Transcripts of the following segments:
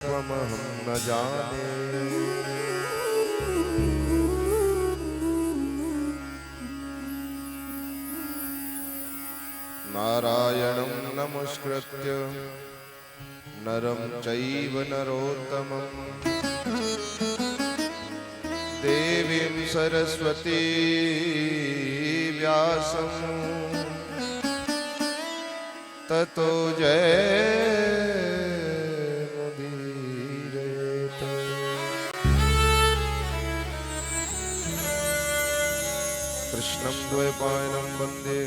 त्वमहं न जाने। नारायणं नमस्कृत्य नरं चैव नरोत्तमं देवीं सरस्वती व्यासं ततो जयमुदीरयेत्। कृष्णं द्वैपायनं वन्दे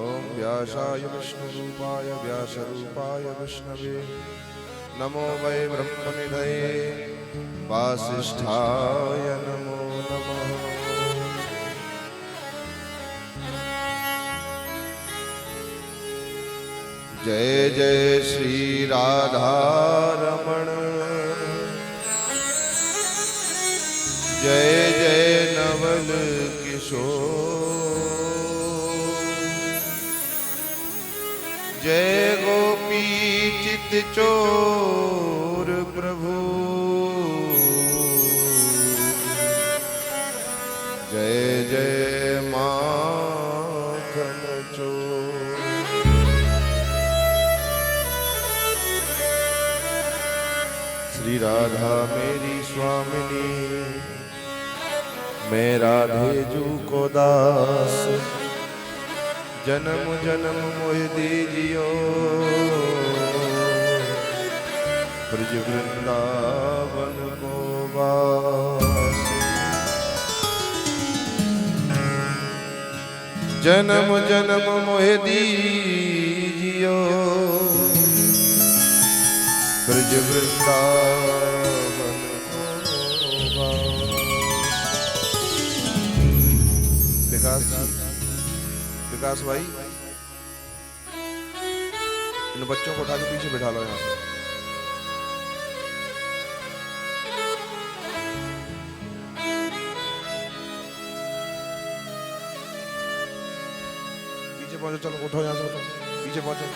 ओम व्यासाय विष्णुरूपाय व्यासरूपाय विष्णवे नमो वै ब्रह्मनिधये वासिष्ठाय नमो नमः। जय जय श्री राधा रमण, जय जय नवल किशोर, जय गोपी चित चोर प्रभु, जय जय माखन चोर। श्री राधा मेरी स्वामिनी, मैं राधे जू को दास, जन्म जन्म मोहि दीजियो ब्रज वृंदावन को वास। जन्म जन्म मोहि दीजियो ब्रज वृंदावन को वास। विकास भाई, इन बच्चों को उठा के पीछे बिठा लो। यहाँ से पीछे पहुंचो, चलो उठो यहाँ से, उठो पीछे पहुंचो।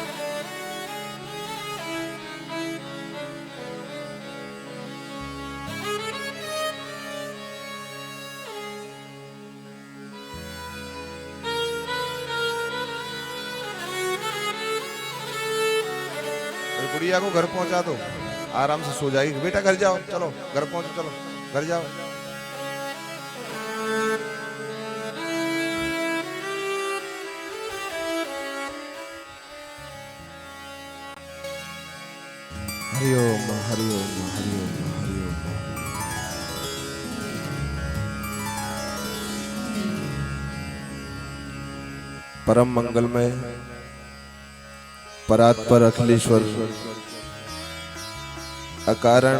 गुड़िया को घर पहुंचा दो, आराम से सो जाएगी। बेटा घर जाओ, चलो घर पहुंचो, चलो घर जाओ। हरिओम हरिओम हरिओम हरिओम। परम मंगलमय परात्पर अखिलेश्वर अकारण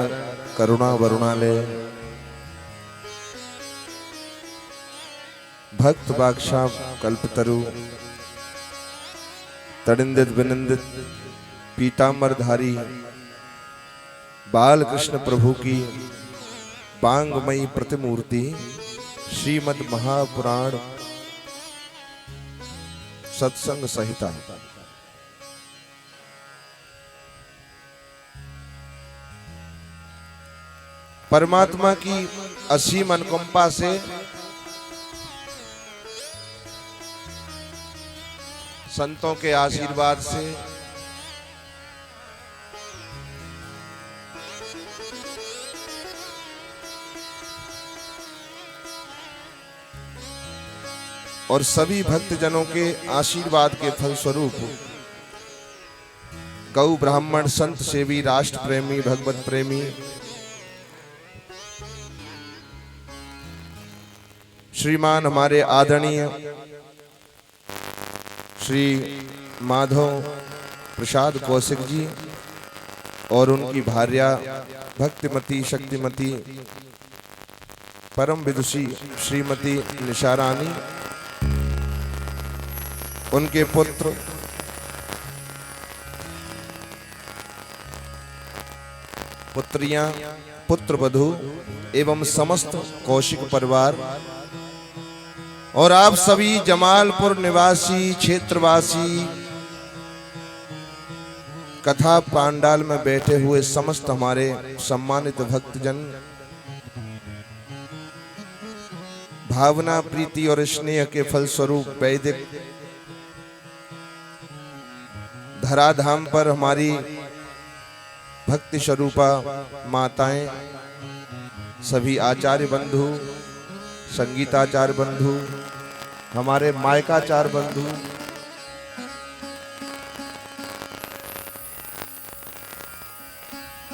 करुणा वरुणालय भक्त बादशाह कल्पतरु तड़िंदित विनंदित पीतांबरधारी बाल कृष्ण प्रभु की बांगमयी प्रतिमूर्ति श्रीमद् महापुराण सत्संग संहिता परमात्मा की असीम अनुकंपा से संतों के आशीर्वाद से और सभी भक्तजनों के आशीर्वाद के फलस्वरूप गौ ब्राह्मण संत सेवी राष्ट्र प्रेमी भगवत प्रेमी श्रीमान हमारे आदरणीय श्री माधव प्रसाद कौशिक जी और उनकी भार्या भक्तिमती शक्तिमती परम विदुषी श्रीमती निशा रानी, उनके पुत्र पुत्रियां पुत्रवधू एवं समस्त कौशिक परिवार और आप सभी जमालपुर निवासी क्षेत्रवासी कथा पांडाल में बैठे हुए समस्त हमारे सम्मानित भक्तजन, भावना, प्रीति और स्नेह के फलस्वरूप वैदिक धराधाम पर हमारी भक्ति स्वरूपा माताएं, सभी आचार्य बंधु, संगीताचार्य बंधु, हमारे मायकाचार्य बंधु,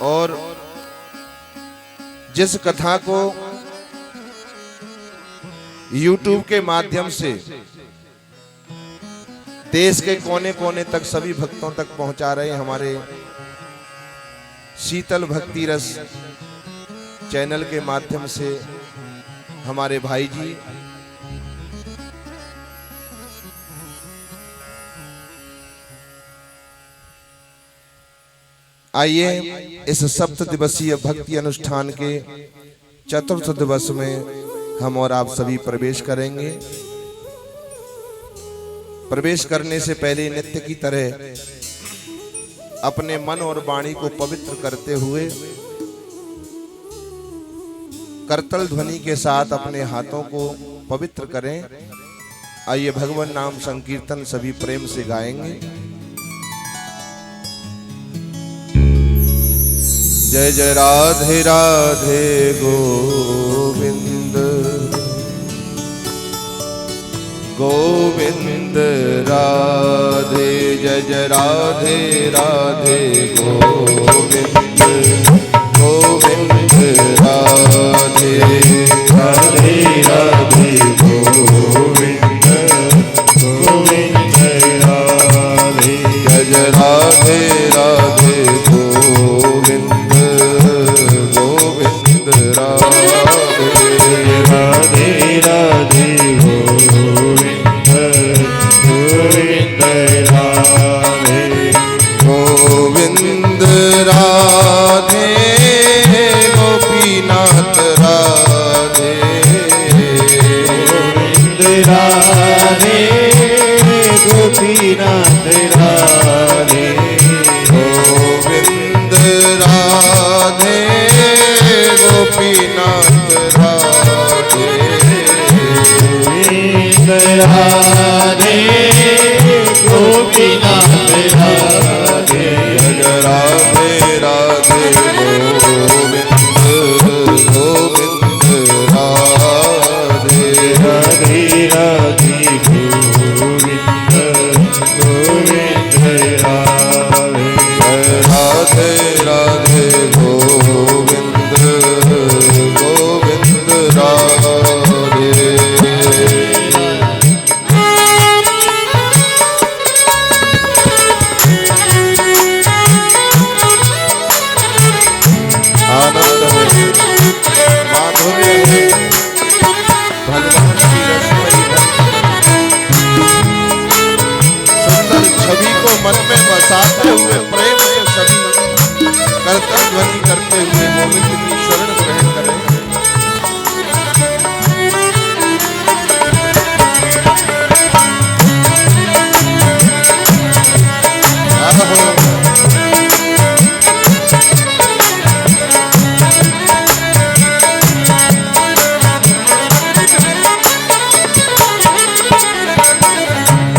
और जिस कथा को YouTube के माध्यम से देश के कोने कोने तक सभी भक्तों तक पहुंचा रहे हमारे शीतल भक्ति रस चैनल के माध्यम से हमारे भाई जी, आइए इस सप्त दिवसीय भक्ति अनुष्ठान के चतुर्थ दिवस में हम और आप सभी प्रवेश करेंगे। प्रवेश करने से पहले नित्य की तरह अपने मन और वाणी को पवित्र करते हुए करतल ध्वनि के साथ अपने हाथों को पवित्र करें। आइए भगवान नाम संकीर्तन सभी प्रेम से गाएंगे। जय जय राधे राधे गोविंद गोविंद राधे, जय जय राधे राधे गोविंद गोविंद राधे राधे राधे गोविंद गोविंद राधे, जय जय राधे राधे गोविंद गोविंद राधे राधे राधे गोविंद गोविंद राधे गोविंद राधे गोपीनाथ राधे गोविंद राधे गोपीनाथ राधे गोविंद राधे गोपीनाथ राधे गोविंद राधे गोपीनाथ राधे, जय राधे राधे गोविंद गोविंद राधे राधे राधे गोविंद गोविंद राधे, राधे राधे गोविंद गोविंद राधे। आनंद है, माधुर्य है, भगवान की रसमयी सुंदर छवि को मन में बसाते हुए प्रेम से सभी करतल ध्वनि करते हुए गोविंद की शरण ग्रहण करें।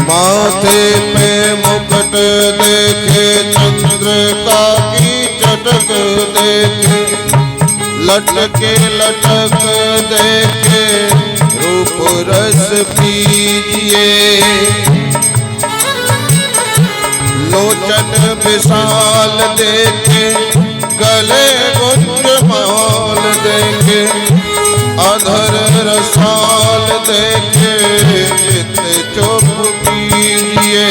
माथे पे मुकुट देखे, चंद्रिका की चटक देखे, लटके लटक देखे, रूप रस पीजिए, लोचन विशाल देखे, गले गुंजमाल देखे, अधर रसाल देखे, चित्त चुप कीजिए,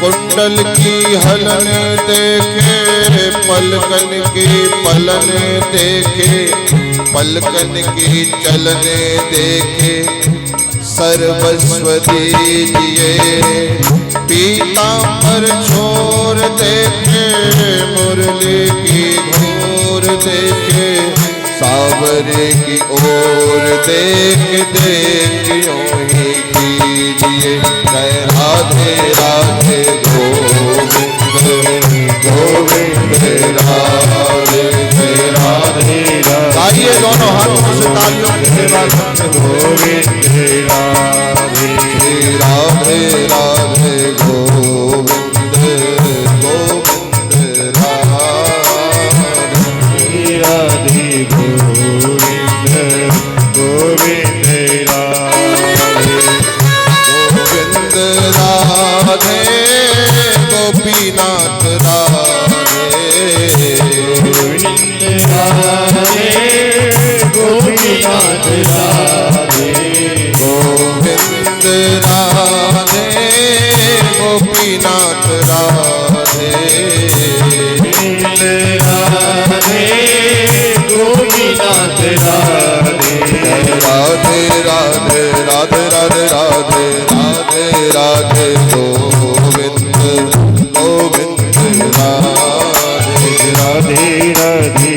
कुंडल की हलन देखे, पलकन की पलन देखे, पलकन की चलन देखे, सर्वस्व दीजिए, पीतांबर छोर देखे, मुरली की घोर देखे, सावरे की ओर देख देख यूं ही कीजिए, जय राधे राधे गोविंद राधे गाइए दोनों हाथों से तालियों की सेवा करते हुए गोविंद राधे राधे राधे गोविंद गोविंद राधे राधे गोविंद गोविंद राधे गोविंद राधे गोपीनाथ राधे गोविंद राधे गोपीनाथ राधे गोविंद राधे गोपीनाथ राधे गोविंद राधे गोपीनाथ राधे राधे राधे राधे राधे राधे राधे राधे गोविंद गोविंद राधे राधे राधे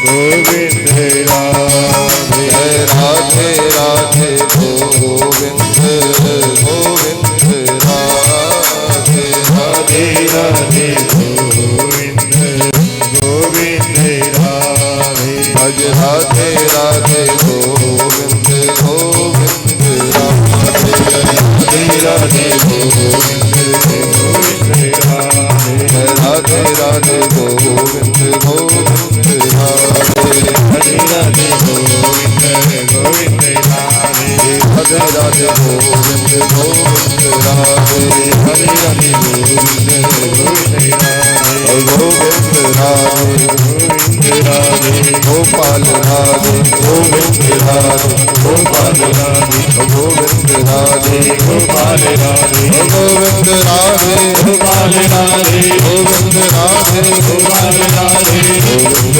गोविंद राधे राधे राधे गोविंद गोविंद राधे राधे राधे गोविंद गोविंद राधे भज राधे राधे गोविंद गोविंद राधे राधे राधे गोविंद गोविंद राधे राधे राधे गोविंद गोविंद राधे राधे राधे गोविंद गोविंद राधे राधे राधे गोविंद गोविंद राधे राधे राधे गोविंद गोविंद राधे गोविंद राधे गोविंद राधे गोपाल राधे गोविंद राधे गोपाल राधे गोविंद राधे गोपाल राधे गोविंद राधे गोपाल राधे गोविंद राधे गोपाल राधे गोविंद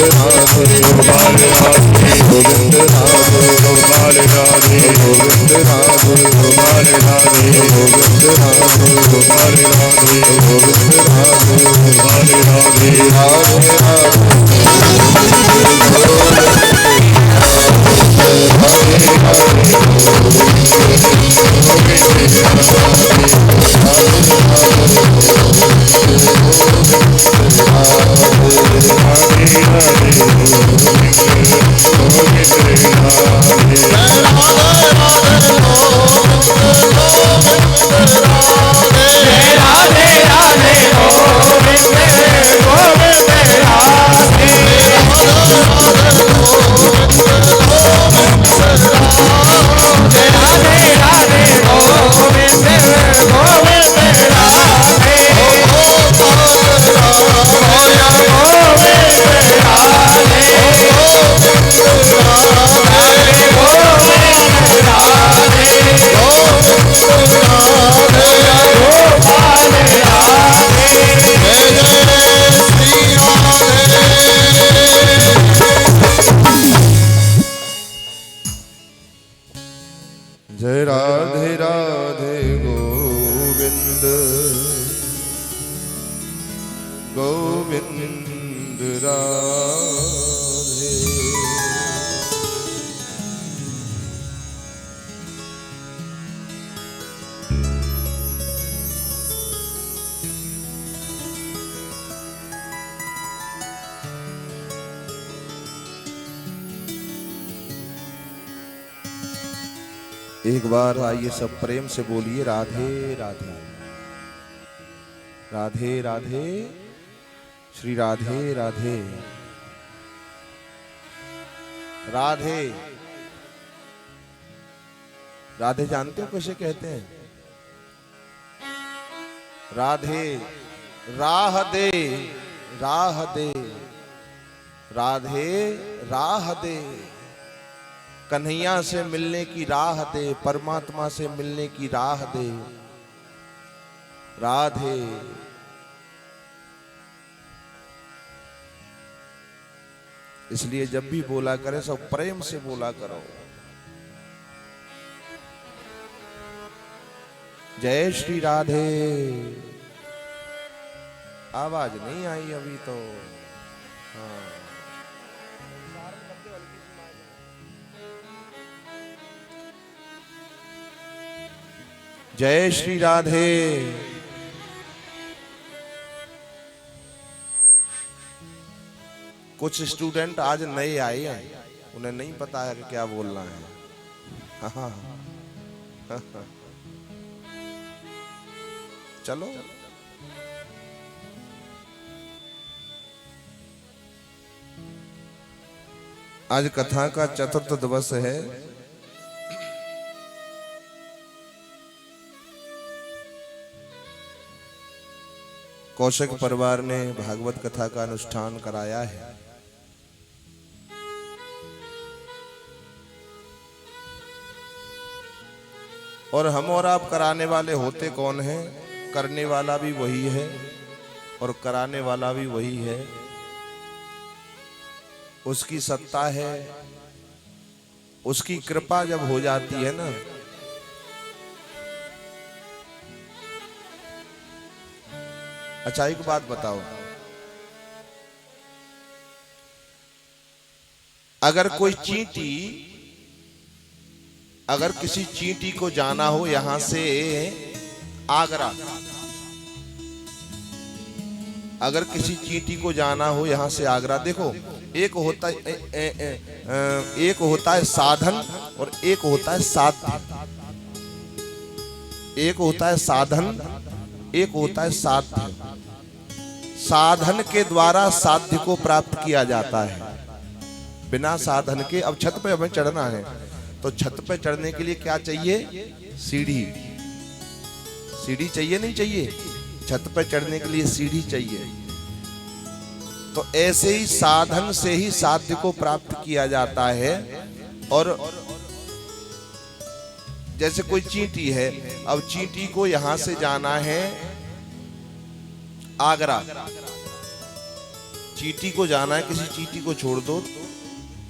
राधे गोपाल राधे गोविंद राधे गोपाल राधे गोविंद राधे गोपाल राधे गोविंद राधे गोपाल राधे गोविंद राधे गोपाल राधे राधे जय राधे राधे गोविंद गोविंद राधे एक बार आइए सब प्रेम से बोलिए राधे राधे राधे राधे श्री राधे राधे राधे राधे जानते हो कैसे कहते हैं? राधे राह दे राह दे राधे राह दे कन्हैया से मिलने की राह दे परमात्मा से मिलने की राह दे राधे इसलिए जब भी बोला करे सब प्रेम से बोला करो। जय श्री राधे। आवाज नहीं आई अभी तो। हाँ जय श्री राधे। कुछ स्टूडेंट आज नए आए हैं, उन्हें नहीं पता है कि क्या बोलना है। हाँ, चलो आज कथा का चतुर्थ दिवस है। कौशिक परिवार ने भागवत कथा का अनुष्ठान कराया है। और हम और आप कराने वाले होते कौन हैं? करने वाला भी वही है और कराने वाला भी वही है। उसकी सत्ता है, उसकी कृपा जब हो जाती है ना, अच्छा एक बात बताओ, अगर कोई चींटी, अगर किसी चींटी को जाना हो यहां से आगरा, अगर किसी चींटी को जाना हो यहां से आगरा, देखो एक होता है साधन और एक होता है साध्य। एक होता है साधन, एक होता है साध्य। साधन के द्वारा साध्य को प्राप्त किया जाता है। बिना साधन के, अब छत पे हमें चढ़ना है तो छत पे चढ़ने के लिए क्या चाहिए? सीढ़ी। सीढ़ी चाहिए नहीं चाहिए? छत पे चढ़ने के लिए सीढ़ी चाहिए। तो ऐसे ही साधन से ही साध्य को प्राप्त किया जाता है। और जैसे कोई चींटी है, अब चींटी को यहां से जाना है आगरा, चींटी को जाना है, किसी चींटी को छोड़ दो,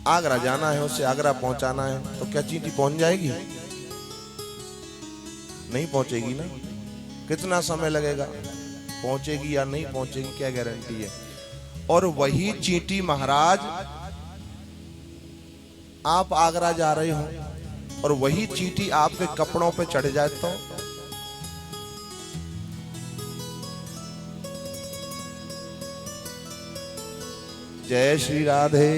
आगरा जाना है, उसे आगरा पहुंचाना है, तो क्या चींटी पहुंच जाएगी? नहीं पहुंचेगी ना। कितना समय लगेगा? पहुंचेगी या नहीं पहुंचेगी, क्या गारंटी है? और वही चींटी महाराज, आप आगरा जा रहे हो और वही चींटी आपके कपड़ों पे चढ़ जाए तो जय श्री राधे।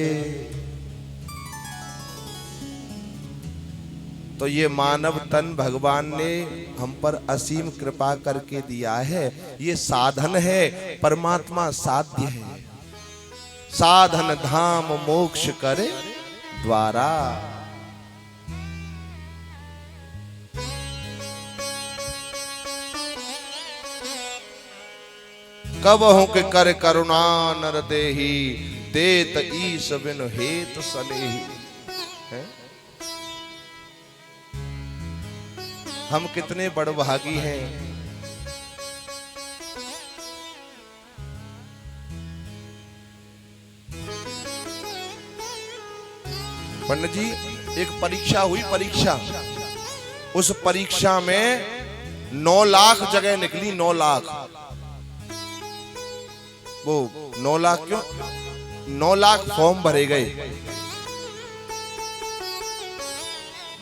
तो ये मानव तन भगवान ने हम पर असीम कृपा करके दिया है। ये साधन है, परमात्मा साध्य है। साधन धाम मोक्ष करे द्वारा। कबहु के कर करुणा नर देहि, देत ईश बिनु हेत सनेहि। हम कितने बड़भागी हैं। पंडित जी, एक परीक्षा हुई, परीक्षा, उस परीक्षा में 9 लाख जगह निकली, 9 लाख। वो 9 लाख क्यों? 9 लाख फॉर्म भरे गए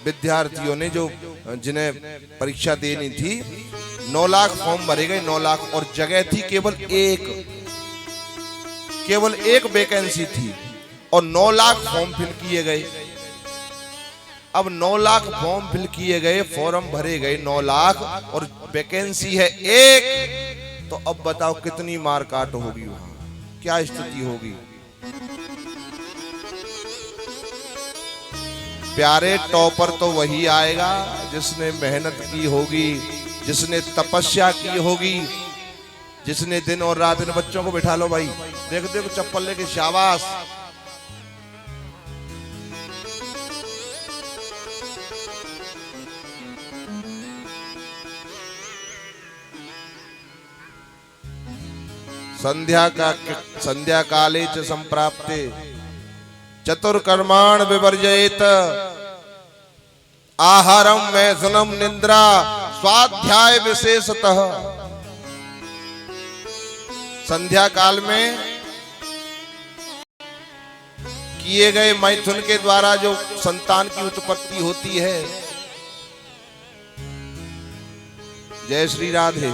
विद्यार्थियों ने, जो जिन्हें परीक्षा देनी थी। 9 लाख फॉर्म भरे गए, 9 लाख, और जगह थी केवल एक वैकेंसी थी और 9 लाख फॉर्म फिल किए गए। अब 9 लाख फॉर्म फिल किए गए, फॉर्म भरे गए 9 लाख, और वैकेंसी है एक। तो अब बताओ कितनी मार काट होगी वहां, क्या स्थिति होगी? प्यारे, टॉपर तो वही आएगा जिसने मेहनत की होगी, जिसने तपस्या की होगी, जिसने दिन और रात इन बच्चों को बिठा लो भाई, देख देखो चप्पल लेके, शाबाश। संध्या काले च संप्राप्ते चतुर्कर्माण विवर्जयेत, आहारम मैथुनम निद्रा स्वाध्याय विशेषतः। संध्या काल में किए गए मैथुन के द्वारा जो संतान की उत्पत्ति होती है। जय श्री राधे।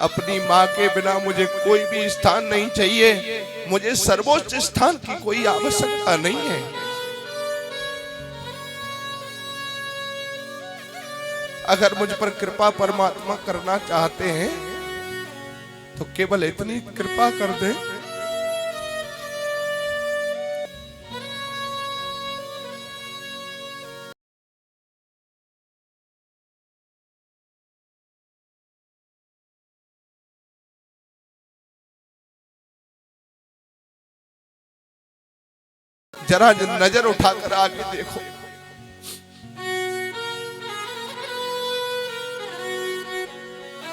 अपनी माँ के बिना मुझे कोई भी स्थान नहीं चाहिए, मुझे सर्वोच्च स्थान की कोई आवश्यकता नहीं है। अगर मुझ पर कृपा परमात्मा करना चाहते हैं तो केवल इतनी कृपा कर दे, जरा नजर उठाकर आगे देखो।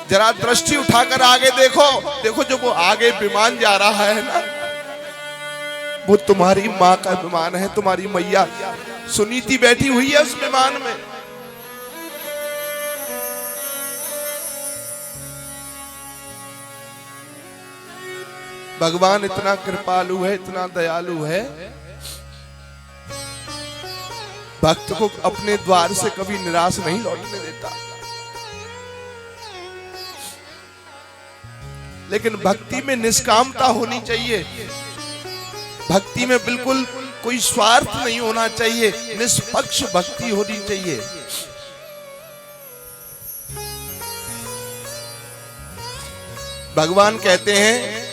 जरा दृष्टि उठाकर आगे देखो। देखो जो वो आगे विमान जा रहा है ना, वो तुम्हारी माँ का विमान है। तुम्हारी मैया सुनीति बैठी हुई है उस विमान में। भगवान इतना कृपालु है, इतना दयालु है, भक्त को अपने द्वार से कभी निराश नहीं लौटने देता। लेकिन भक्ति में निष्कामता होनी चाहिए, भक्ति में बिल्कुल कोई स्वार्थ नहीं होना चाहिए, निष्पक्ष भक्ति होनी चाहिए। भगवान कहते हैं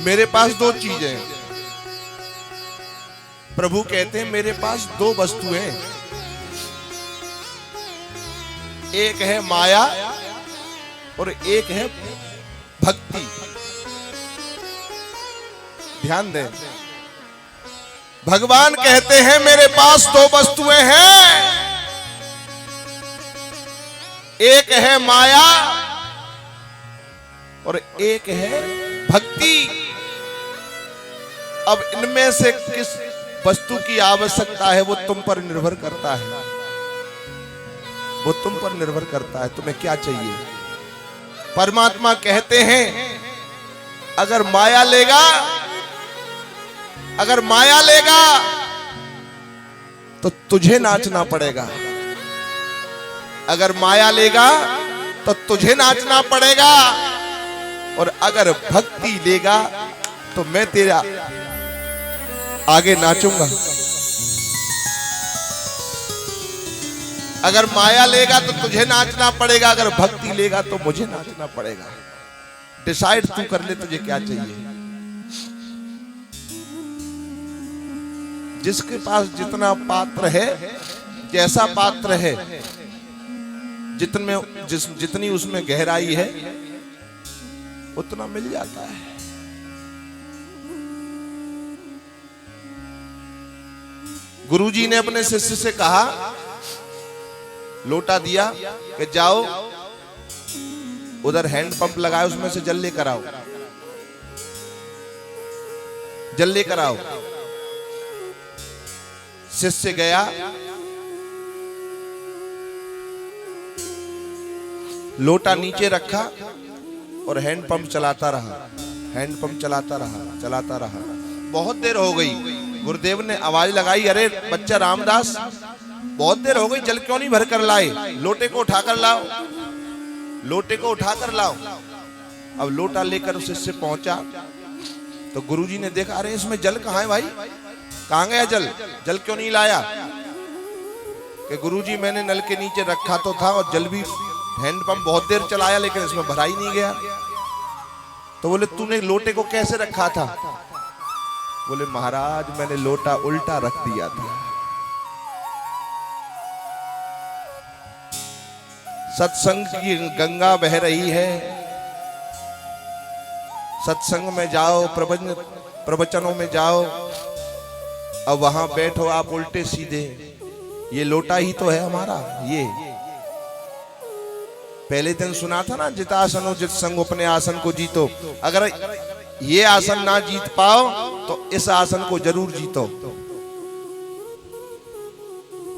मेरे पास दो चीजें हैं। प्रभु कहते हैं मेरे पास दो वस्तुएं हैं, एक है माया और एक है भक्ति। ध्यान दें, भगवान कहते हैं मेरे पास दो वस्तुएं हैं, एक है माया और एक है भक्ति। अब इनमें से किस वस्तु की आवश्यकता है वो तुम पर निर्भर करता है, वो तुम पर निर्भर करता है, तुम्हें क्या चाहिए। परमात्मा कहते हैं अगर माया लेगा, अगर माया लेगा तो तुझे नाचना पड़ेगा, अगर माया लेगा तो तुझे नाचना पड़ेगा, और अगर भक्ति लेगा तो मैं तेरा आगे नाचूंगा। अगर माया लेगा तो तुझे नाचना पड़ेगा, अगर भक्ति लेगा तो मुझे नाचना पड़ेगा। डिसाइड तू कर ले तुझे क्या चाहिए। जिसके पास जितना पात्र है, जैसा पात्र है, जितनी उसमें गहराई है उतना मिल जाता है। गुरुजी ने अपने शिष्य से कहा, लोटा दिया कि जाओ उधर हैंड पंप लगाए उसमें से जल लेकर आओ, जल लेकर आओ। शिष्य गया, लोटा नीचे रखा और हैंड पंप चलाता रहा, हैंड पंप चलाता रहा, चलाता रहा। बहुत देर हो गई। गुरुदेव ने आवाज लगाई, अरे बच्चा रामदास बहुत देर हो गई, जल क्यों नहीं भर कर लाए? लोटे को उठाकर लाओ, लोटे को उठाकर लाओ। अब लोटा लेकर शिष्य पहुंचा तो गुरुजी ने देखा, अरे इसमें जल कहाँ है भाई, कहाँ गया जल, जल क्यों नहीं लाया? कि गुरुजी मैंने नल के नीचे रखा तो था और जल भी हैंड पंप बहुत देर चलाया लेकिन इसमें भरा ही नहीं गया। तो बोले तूने लोटे को कैसे रखा था? बोले महाराज मैंने लोटा उल्टा रख दिया था। सत्संग की गंगा बह रही है, सत्संग में जाओ, प्रवचनों में जाओ, अब वहां बैठो आप उल्टे सीधे। ये लोटा ही तो है हमारा। ये पहले दिन सुना था ना, जितासनो जित संग अपने आसन को जीतो। अगर ये आसन ना जीत पाओ तो इस आसन को जरूर जीतो।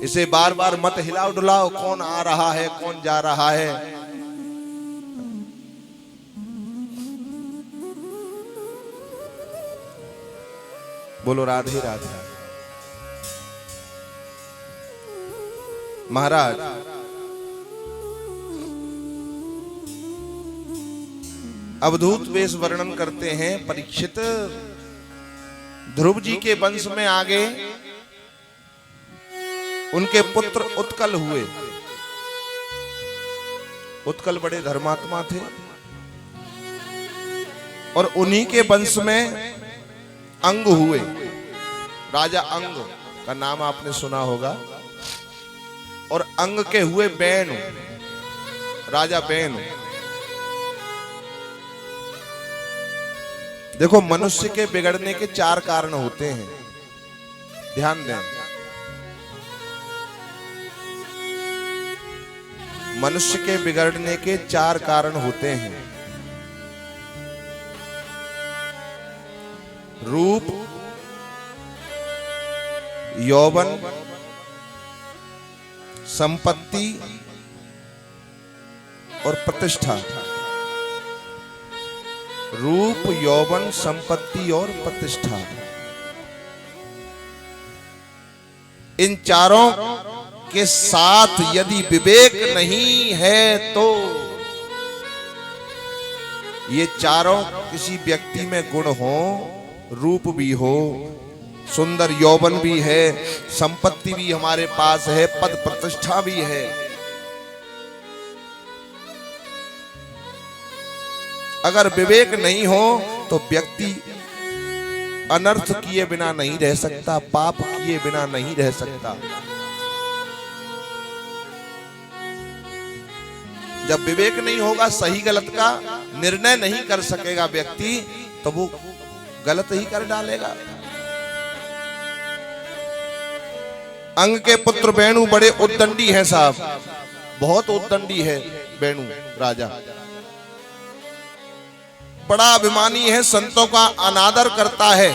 इसे बार बार मत हिलाओ डुलाओ, कौन आ रहा है कौन जा रहा है। बोलो राधे राधे। महाराज अवधूत वेश वर्णन करते हैं। परीक्षित, ध्रुव जी के वंश में आगे उनके पुत्र उत्कल हुए। उत्कल बड़े धर्मात्मा थे और उन्हीं के वंश में अंग हुए। राजा अंग का नाम आपने सुना होगा। और अंग के हुए बैनु, राजा बैनु। देखो, मनुष्य के बिगड़ने के 4 कारण होते हैं, ध्यान दें। मनुष्य के बिगड़ने के 4 कारण होते हैं। रूप, यौवन, संपत्ति और प्रतिष्ठा। रूप, यौवन, संपत्ति और प्रतिष्ठा, इन चारों के साथ यदि विवेक नहीं है तो ये चारों किसी व्यक्ति में गुण हो, रूप भी हो, सुंदर यौवन भी है, संपत्ति भी हमारे पास है, पद प्रतिष्ठा भी है, अगर विवेक नहीं हो तो व्यक्ति अनर्थ किए बिना नहीं रह सकता, पाप किए बिना नहीं रह सकता। जब विवेक नहीं होगा, सही गलत का निर्णय नहीं कर सकेगा व्यक्ति, तो वो गलत ही कर डालेगा। अंग के पुत्र बैनु बड़े उद्दंडी हैं साहब, बहुत उद्दंडी है बैनु राजा। बड़ा अभिमानी है, संतों का अनादर करता है,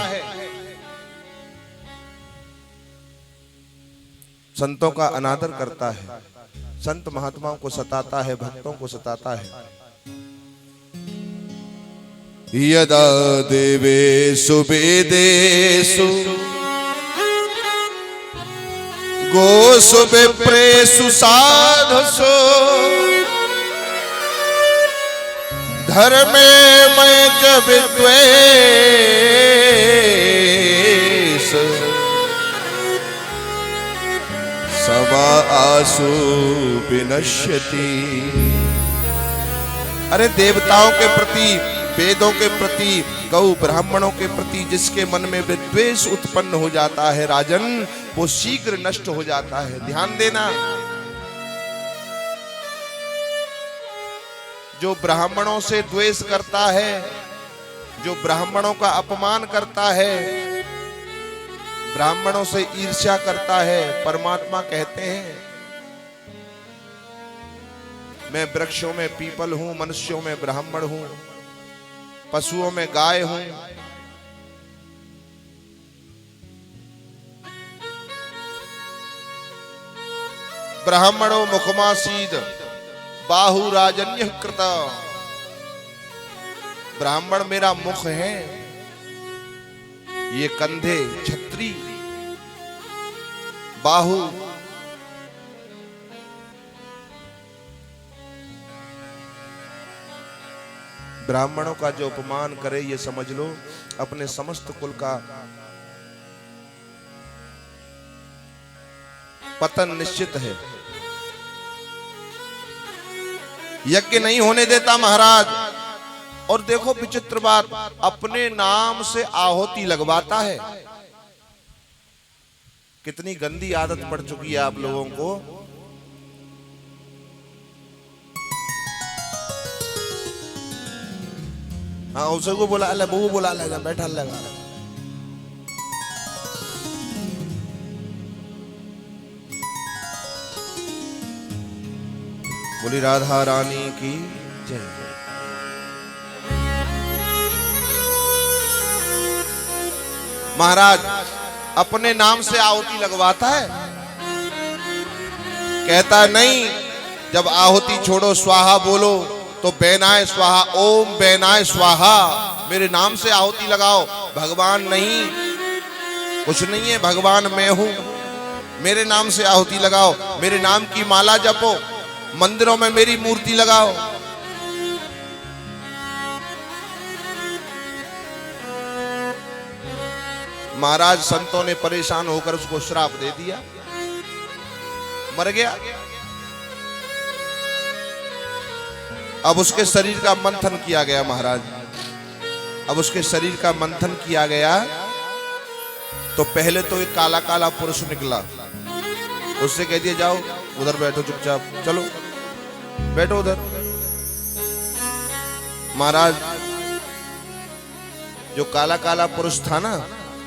संतों का अनादर करता है, संत महात्माओं को सताता है, भक्तों को सताता है। यदा देवेषु वेदेषु गोषु विप्रेषु साधुषु धर्मे मय च विद्वेष सवा आसु विनश्यति। अरे देवताओं के प्रति, वेदों के प्रति, गौ ब्राह्मणों के प्रति जिसके मन में विद्वेष उत्पन्न हो जाता है राजन, वो शीघ्र नष्ट हो जाता है। ध्यान देना, जो ब्राह्मणों से द्वेष करता है, जो ब्राह्मणों का अपमान करता है, ब्राह्मणों से ईर्ष्या करता है, परमात्मा कहते हैं मैं वृक्षों में पीपल हूं, मनुष्यों में ब्राह्मण हूं, पशुओं में गाय हूं। ब्राह्मणों मुखमासीद बाहु राजन्य कृत। ब्राह्मण मेरा मुख है, ये कंधे छत्री, बाहु। ब्राह्मणों का जो अपमान करे, ये समझ लो अपने समस्त कुल का पतन निश्चित है। यज्ञ नहीं होने देता महाराज। और देखो विचित्र बात, अपने नाम से आहुति लगवाता है। कितनी गंदी आदत पड़ चुकी है आप लोगों को। हाँ, उसे को बोला ले, वो बोला ले, बैठा लगा। बोली राधा रानी की जय। महाराज अपने नाम से आहुति लगवाता है, कहता नहीं जब आहुति छोड़ो स्वाहा बोलो तो बैनाय स्वाहा, ओम बैनाय स्वाहा, मेरे नाम से आहुति लगाओ। भगवान नहीं, कुछ नहीं है, भगवान मैं हूं। मेरे नाम से आहुति लगाओ, मेरे नाम की माला जपो, मंदिरों में मेरी मूर्ति लगाओ। महाराज संतों ने परेशान होकर उसको श्राप दे दिया, मर गया। अब उसके शरीर का मंथन किया गया महाराज, अब उसके शरीर का मंथन किया गया तो पहले तो एक काला काला पुरुष निकला, उससे कह दिया जाओ उधर बैठो चुपचाप, चलो बैठो उधर। महाराज जो काला काला पुरुष था ना,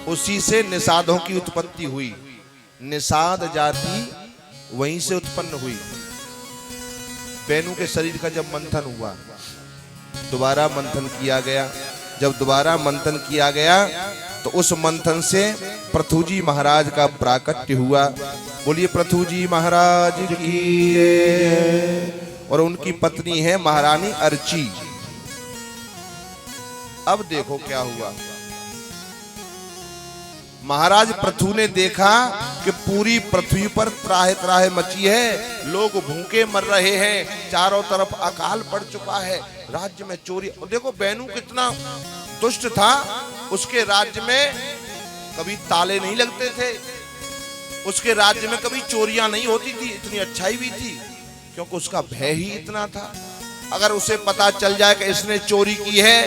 उसी से निषादों की उत्पत्ति हुई, निषाद जाति वहीं से उत्पन्न हुई। बेनू के शरीर का जब मंथन हुआ, दोबारा मंथन किया गया, जब दोबारा मंथन किया गया तो उस मंथन से पृथुजी महाराज का प्राकट्य हुआ। बोलिए पृथुजी महाराज की। और उनकी पत्नी है महारानी अर्ची। अब देखो क्या हुआ। महाराज पृथु ने देखा कि पूरी पृथ्वी पर त्राहे त्राहे मची है, लोग भूखे मर रहे हैं, चारों तरफ अकाल पड़ चुका है, राज्य में चोरी। देखो बेनू कितना दुष्ट था, उसके राज्य में कभी ताले नहीं लगते थे, उसके राज्य में कभी चोरियां नहीं होती थी, इतनी अच्छाई भी थी क्योंकि उसका भय ही इतना था। अगर उसे पता चल जाए कि इसने चोरी की है,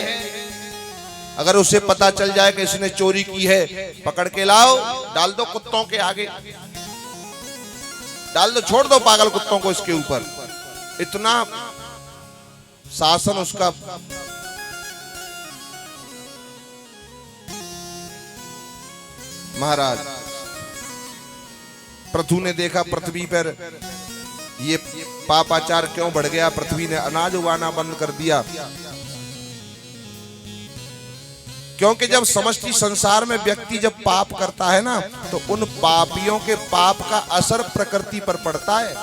अगर उसे पता चल जाए कि इसने चोरी की है, पकड़ के लाओ, डाल दो कुत्तों के आगे, डाल दो, छोड़ दो पागल कुत्तों को इसके ऊपर। इतना शासन उसका। महाराज पृथु ने देखा पृथ्वी पर ये पापाचार क्यों बढ़ गया, पृथ्वी ने अनाज उगाना बंद कर दिया। क्योंकि जब समष्टि संसार में व्यक्ति जब पाप करता है ना, तो उन पापियों के पाप का असर प्रकृति पर पड़ता है।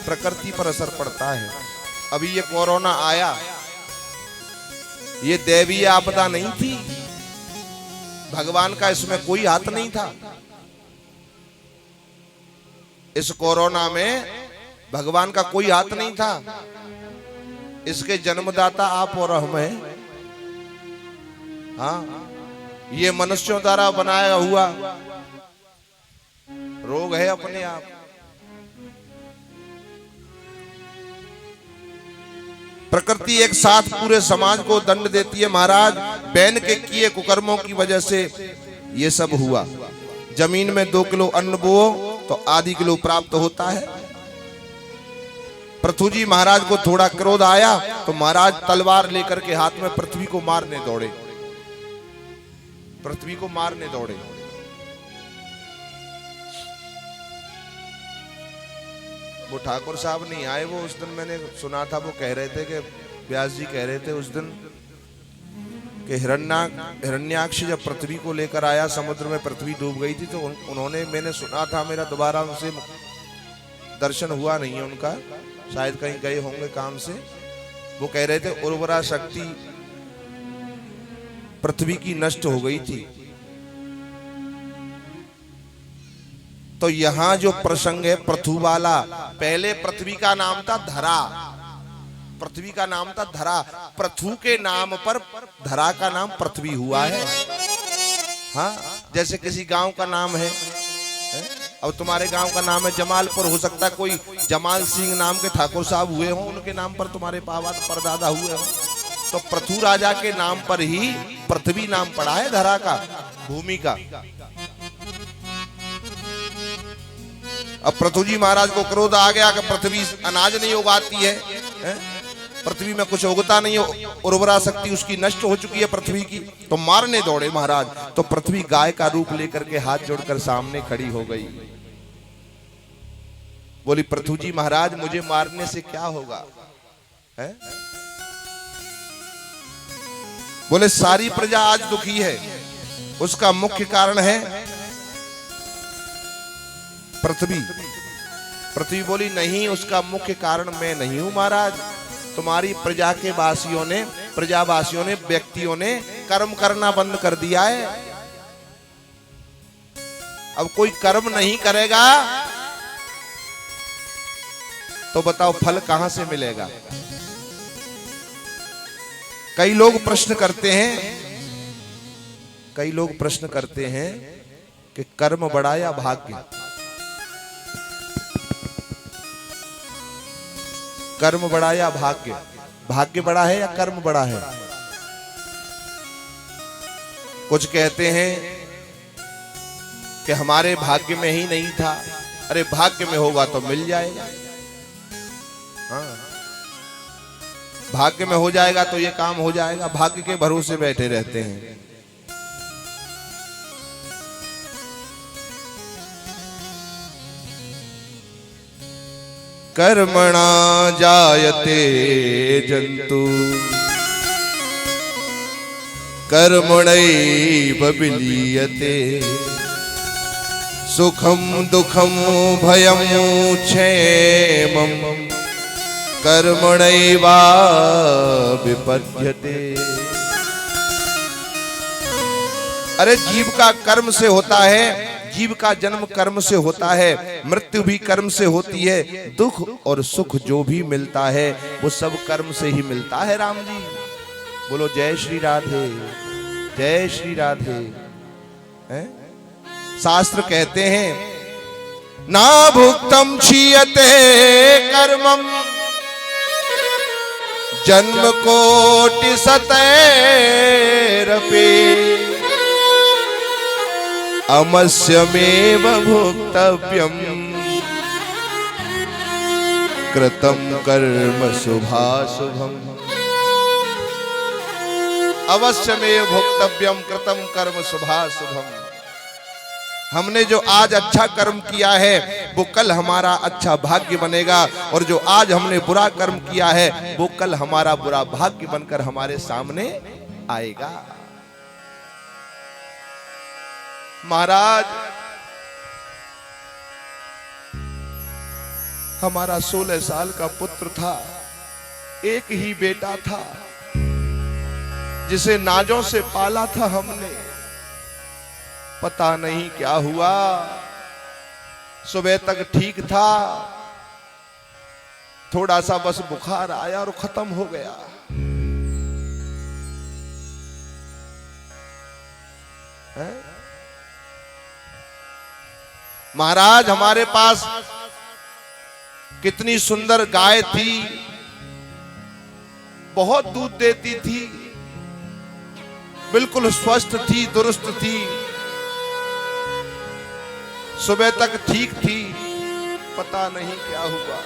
प्रकृति पर असर पड़ता है। अभी ये कोरोना आया, ये दैवीय आपदा नहीं थी, भगवान का इसमें कोई हाथ नहीं था। इस कोरोना में भगवान का कोई हाथ नहीं था। इसके जन्मदाता आप और हम हैं। हाँ, ये मनुष्यों द्वारा बनाया हुआ रोग है अपने आप। प्रकृति एक साथ पूरे समाज को दंड देती है। महाराज बैन के किए कुकर्मों की वजह से ये सब हुआ। जमीन में 2 किलो अन्न बोओ तो आधी किलो प्राप्त होता है। पृथुजी महाराज को थोड़ा क्रोध आया तो महाराज तलवार लेकर के हाथ में पृथ्वी को मारने दौड़े, पृथ्वी को मारने दौड़े। वो ठाकुर साहब नहीं आए, वो उस दिन मैंने सुना था, वो कह रहे थे कि व्यास जी कह रहे थे उस दिन कि हिरण्याक्ष जब पृथ्वी को लेकर आया, समुद्र में पृथ्वी डूब गई थी, तो उन्होंने, मैंने सुना था, मेरा दोबारा उनसे दर्शन हुआ नहीं है उनका, शायद कहीं गए होंगे काम से। वो कह रहे थे उर्वरा शक्ति पृथ्वी की नष्ट हो गई थी। तो यहां जो प्रसंग है पृथु वाला, पहले पृथ्वी का नाम था धरा, पृथ्वी का नाम था धरा, पृथु के नाम पर धरा का नाम पृथ्वी हुआ है। हाँ, जैसे किसी गांव का नाम है, अब तुम्हारे गांव का नाम है जमालपुर, हो सकता है कोई जमाल सिंह नाम के ठाकुर साहब हुए हों, उनके नाम पर तुम्हारे परदादा हुए हों। तो पृथु राजा के नाम पर ही पृथ्वी नाम पड़ा है धरा का, भूमि का। अब पृथुजी महाराज को क्रोध आ गया कि पृथ्वी अनाज नहीं उगाती है, पृथ्वी में कुछ उगता नहीं, उर्वरा शक्ति उसकी नष्ट हो चुकी है पृथ्वी की, तो मारने दौड़े महाराज। तो पृथ्वी गाय का रूप लेकर के हाथ जोड़कर सामने खड़ी हो गई। बोली पृथुजी महाराज मुझे मारने से क्या होगा, है? बोले सारी प्रजा आज दुखी है, उसका मुख्य कारण है पृथ्वी। पृथ्वी बोली नहीं, उसका मुख्य कारण मैं नहीं हूं महाराज, तुम्हारी प्रजा के वासियों ने, प्रजावासियों ने, व्यक्तियों ने कर्म करना बंद कर दिया है। अब कोई कर्म नहीं करेगा तो बताओ फल कहां से मिलेगा? कई लोग प्रश्न करते हैं कि कर्म बड़ा या भाग्य? कर्म बड़ा या भाग्य? भाग्य बड़ा है या कर्म बड़ा है? कुछ कहते हैं कि हमारे भाग्य में ही नहीं था। अरे भाग्य में होगा तो मिल जाएगा। हाँ, भाग्य में हो जाएगा तो ये काम हो जाएगा। भाग्य के भरोसे बैठे रहते हैं। कर्मणा जायते जंतु कर्मणैव विलीयते सुखम दुखम भयम क्षेमम कर्मणैवा विपद्यते। अरे जीव का कर्म से होता है, जीव का जन्म कर्म से होता है, मृत्यु भी कर्म से होती है। दुख और सुख जो भी मिलता है वो सब कर्म से ही मिलता है। राम जी बोलो जय श्री राधे, जय श्री राधे। शास्त्र कहते हैं ना भुक्तम क्षीयते कर्मम जन्म कोटि शतैरपि अमस्यमेव भोक्तव्यम कृतं कर्म शुभाशुभम। अवश्यमेव भोक्तव्यम कृतं कर्म शुभाशुभम। हमने जो आज अच्छा कर्म किया है वो कल हमारा अच्छा भाग्य बनेगा, और जो आज हमने बुरा कर्म किया है वो कल हमारा बुरा भाग्य बनकर हमारे सामने आएगा। महाराज हमारा 16 साल का पुत्र था, एक ही बेटा था जिसे नाजों से पाला था हमने। पता नहीं क्या हुआ, सुबह तक ठीक था, थोड़ा सा बस बुखार आया और खत्म हो गया। है? महाराज हमारे पास कितनी सुंदर गाय थी, बहुत दूध देती थी, बिल्कुल स्वस्थ थी, दुरुस्त थी, सुबह तक ठीक थी। पता नहीं क्या हुआ।